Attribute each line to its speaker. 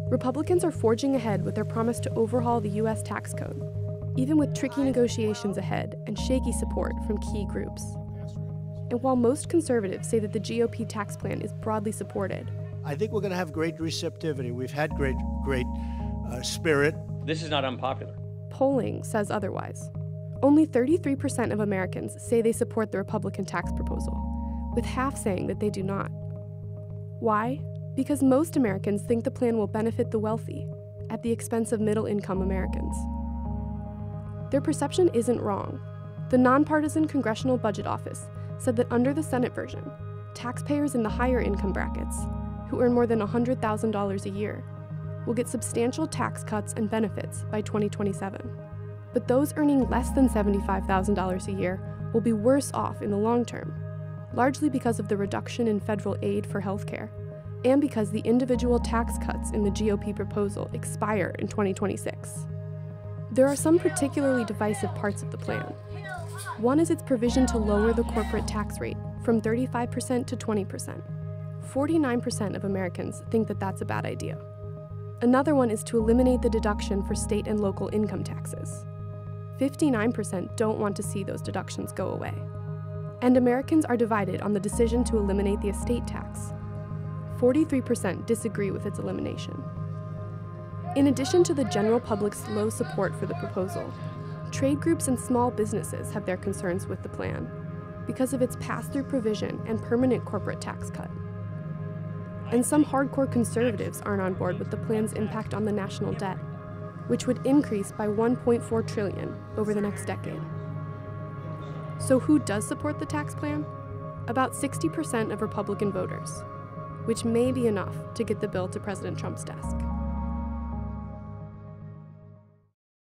Speaker 1: Republicans are forging ahead with their promise to overhaul the U.S. tax code, even with tricky negotiations ahead and shaky support from key groups. And while most conservatives say that the GOP tax plan is broadly supported,
Speaker 2: I think we're going to have great receptivity. We've had great spirit.
Speaker 3: This is not unpopular.
Speaker 1: Polling says otherwise. Only 33% of Americans say they support the Republican tax proposal, with half saying that they do not. Why? Because most Americans think the plan will benefit the wealthy at the expense of middle-income Americans. Their perception isn't wrong. The nonpartisan Congressional Budget Office said that under the Senate version, taxpayers in the higher income brackets, who earn more than $100,000 a year, will get substantial tax cuts and benefits by 2027. But those earning less than $75,000 a year will be worse off in the long term, largely because of the reduction in federal aid for healthcare, and because the individual tax cuts in the GOP proposal expire in 2026. There are some particularly divisive parts of the plan. One is its provision to lower the corporate tax rate from 35% to 20%. 49% of Americans think that that's a bad idea. Another one is to eliminate the deduction for state and local income taxes. 59% don't want to see those deductions go away. And Americans are divided on the decision to eliminate the estate tax. 43% disagree with its elimination. In addition to the general public's low support for the proposal, trade groups and small businesses have their concerns with the plan because of its pass-through provision and permanent corporate tax cut. And some hardcore conservatives aren't on board with the plan's impact on the national debt, which would increase by $1.4 trillion over the next decade. So who does support the tax plan? About 60% of Republican voters, which may be enough to get the bill to President Trump's desk.